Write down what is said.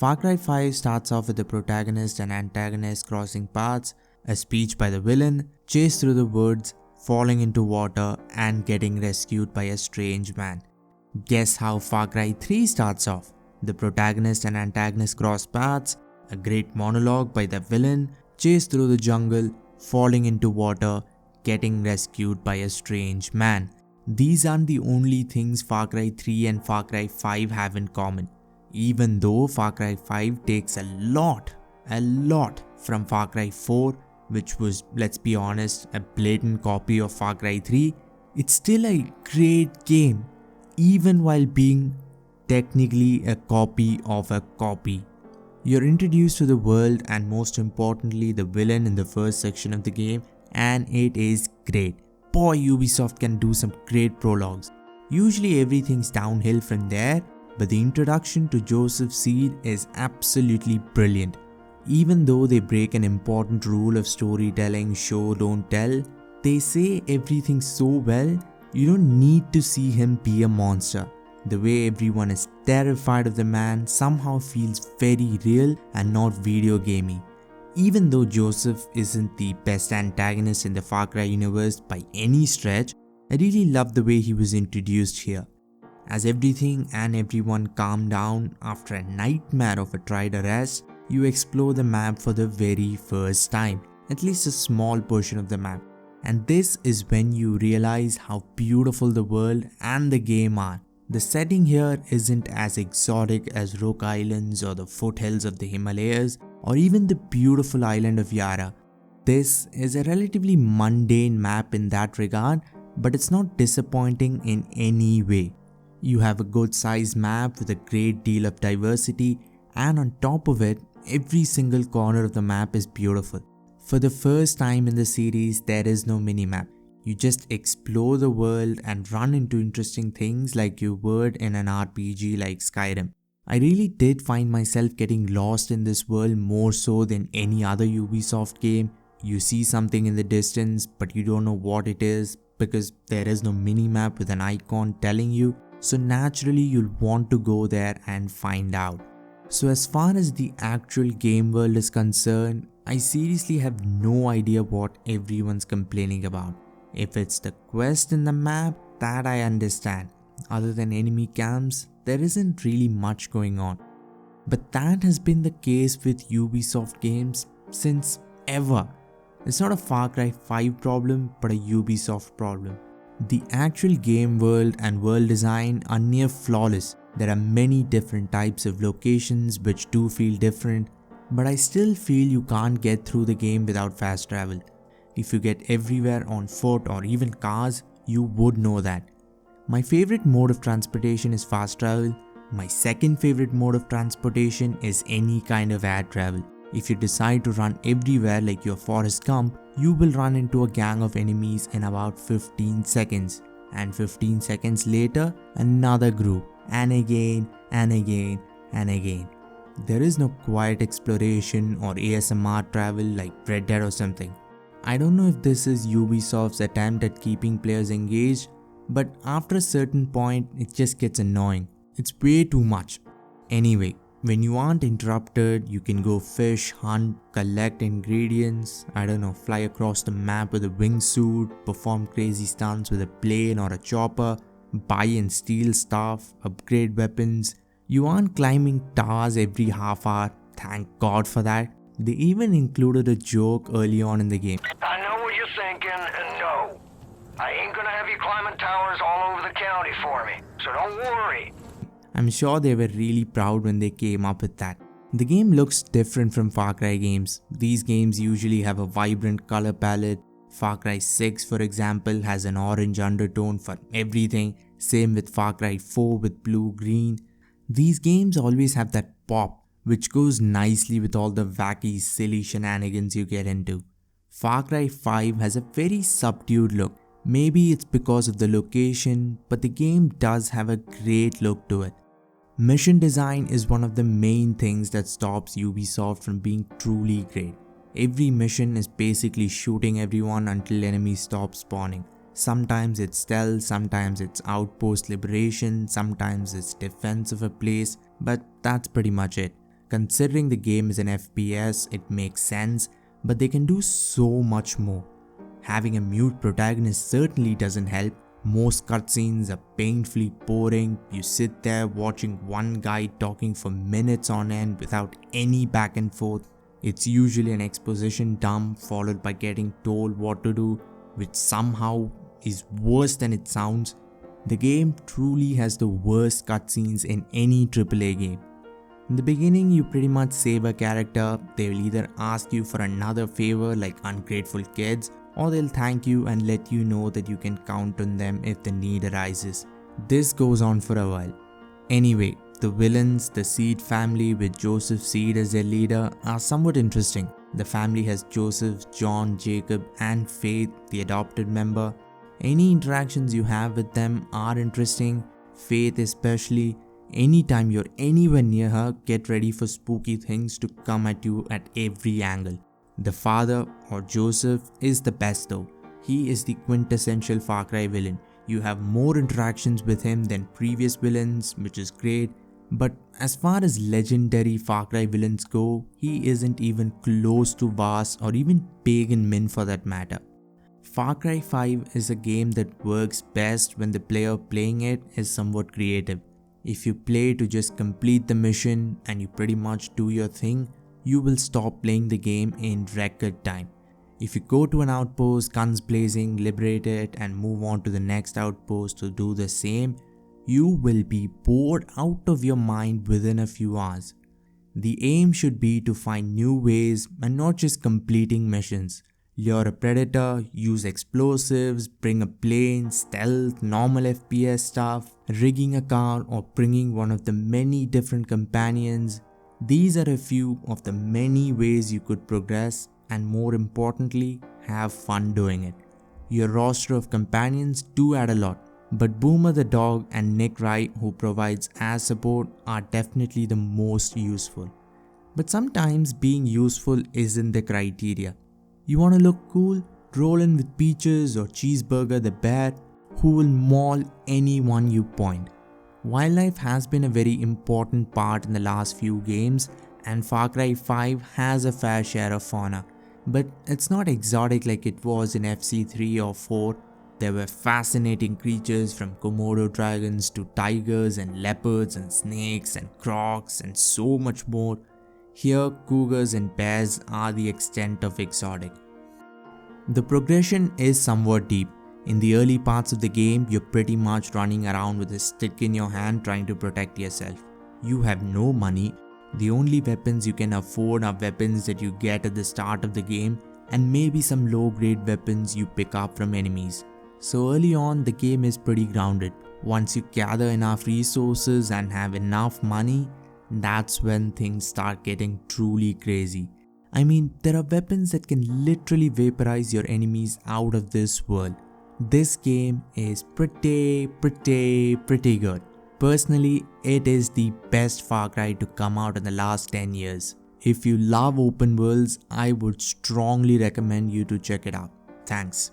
Far Cry 5 starts off with the protagonist and antagonist crossing paths, a speech by the villain, chase through the woods, falling into water and getting rescued by a strange man. Guess how Far Cry 3 starts off? The protagonist and antagonist cross paths, a great monologue by the villain, chase through the jungle, falling into water, getting rescued by a strange man. These aren't the only things Far Cry 3 and Far Cry 5 have in common. Even though Far Cry 5 takes a lot from Far Cry 4, which was, let's be honest, a blatant copy of Far Cry 3, it's still a great game, even while being technically a copy of a copy. You're introduced to the world and most importantly the villain in the first section of the game, and it is great. Boy, Ubisoft can do some great prologues. Usually everything's downhill from there, but the introduction to Joseph Seed is absolutely brilliant. Even though they break an important rule of storytelling, show don't tell, they say everything so well, you don't need to see him be a monster. The way everyone is terrified of the man somehow feels very real and not video gamey. Even though Joseph isn't the best antagonist in the Far Cry universe by any stretch, I really love the way he was introduced here. As everything and everyone calm down after a nightmare of a tried arrest, you explore the map for the very first time, at least a small portion of the map. And this is when you realize how beautiful the world and the game are. The setting here isn't as exotic as Rock Islands or the foothills of the Himalayas or even the beautiful island of Yara. This is a relatively mundane map in that regard, but it's not disappointing in any way. You have a good sized map with a great deal of diversity, and on top of it, every single corner of the map is beautiful. For the first time in the series, there is no minimap. You just explore the world and run into interesting things like you would in an RPG like Skyrim. I really did find myself getting lost in this world more so than any other Ubisoft game. You see something in the distance but you don't know what it is because there is no minimap with an icon telling you, so naturally you'll want to go there and find out. So as far as the actual game world is concerned, I seriously have no idea what everyone's complaining about. If it's the quest in the map, that I understand. Other than enemy camps, there isn't really much going on. But that has been the case with Ubisoft games since ever. It's not a Far Cry 5 problem, but a Ubisoft problem. The actual game world and world design are near flawless. There are many different types of locations which do feel different, but I still feel you can't get through the game without fast travel. If you get everywhere on foot or even cars, you would know that. My favorite mode of transportation is fast travel. My second favorite mode of transportation is any kind of air travel. If you decide to run everywhere like you're Forrest Gump, you will run into a gang of enemies in about 15 seconds. And 15 seconds later, another group. And again, and again, and again. There is no quiet exploration or ASMR travel like Red Dead or something. I don't know if this is Ubisoft's attempt at keeping players engaged, but after a certain point, it just gets annoying. It's way too much. Anyway, when you aren't interrupted, you can go fish, hunt, collect ingredients, fly across the map with a wingsuit, perform crazy stunts with a plane or a chopper, buy and steal stuff, upgrade weapons. You aren't climbing towers every half hour, thank God for that. They even included a joke early on in the game. I know what you're thinking, and no. I ain't gonna have you climbing towers all over the county for me, so don't worry. I'm sure they were really proud when they came up with that. The game looks different from Far Cry games. These games usually have a vibrant color palette. Far Cry 6, for example, has an orange undertone for everything. Same with Far Cry 4 with blue-green. These games always have that pop, which goes nicely with all the wacky, silly shenanigans you get into. Far Cry 5 has a very subdued look. Maybe it's because of the location, but the game does have a great look to it. Mission design is one of the main things that stops Ubisoft from being truly great. Every mission is basically shooting everyone until enemies stop spawning. Sometimes it's stealth, sometimes it's outpost liberation, sometimes it's defense of a place, but that's pretty much it. Considering the game is an FPS, it makes sense, but they can do so much more. Having a mute protagonist certainly doesn't help. Most cutscenes are painfully boring. You sit there watching one guy talking for minutes on end without any back and forth. It's usually an exposition dump followed by getting told what to do, which somehow is worse than it sounds. The game truly has the worst cutscenes in any AAA game. In the beginning, you pretty much save a character. They will either ask you for another favor like ungrateful kids, or they'll thank you and let you know that you can count on them if the need arises. This goes on for a while. Anyway, the villains, the Seed family with Joseph Seed as their leader, are somewhat interesting. The family has Joseph, John, Jacob and Faith, the adopted member. Any interactions you have with them are interesting. Faith especially. Anytime you're anywhere near her, get ready for spooky things to come at you at every angle. The father, or Joseph, is the best though. He is the quintessential Far Cry villain. You have more interactions with him than previous villains, which is great. But as far as legendary Far Cry villains go, he isn't even close to Vaas or even Pagan Min for that matter. Far Cry 5 is a game that works best when the player playing it is somewhat creative. If you play to just complete the mission and you pretty much do your thing, you will stop playing the game in record time. If you go to an outpost, guns blazing, liberate it and move on to the next outpost to do the same, you will be bored out of your mind within a few hours. The aim should be to find new ways and not just completing missions. Lure a predator, use explosives, bring a plane, stealth, normal FPS stuff, rigging a car or bringing one of the many different companions. These are a few of the many ways you could progress and more importantly, have fun doing it. Your roster of companions do add a lot, but Boomer the dog and Nick Wright, who provides as support, are definitely the most useful. But sometimes being useful isn't the criteria. You want to look cool? Roll in with Peaches or Cheeseburger the bear, who will maul anyone you point. Wildlife has been a very important part in the last few games, and Far Cry 5 has a fair share of fauna. But it's not exotic like it was in FC3 or 4. There were fascinating creatures from Komodo dragons to tigers and leopards and snakes and crocs and so much more. Here, cougars and bears are the extent of exotic. The progression is somewhat deep. In the early parts of the game, you're pretty much running around with a stick in your hand trying to protect yourself. You have no money. The only weapons you can afford are weapons that you get at the start of the game and maybe some low-grade weapons you pick up from enemies. So early on, the game is pretty grounded. Once you gather enough resources and have enough money, that's when things start getting truly crazy. I mean, there are weapons that can literally vaporize your enemies out of this world. This game is pretty good. Personally, it is the best Far Cry to come out in the last 10 years. If you love open worlds, I would strongly recommend you to check it out. Thanks.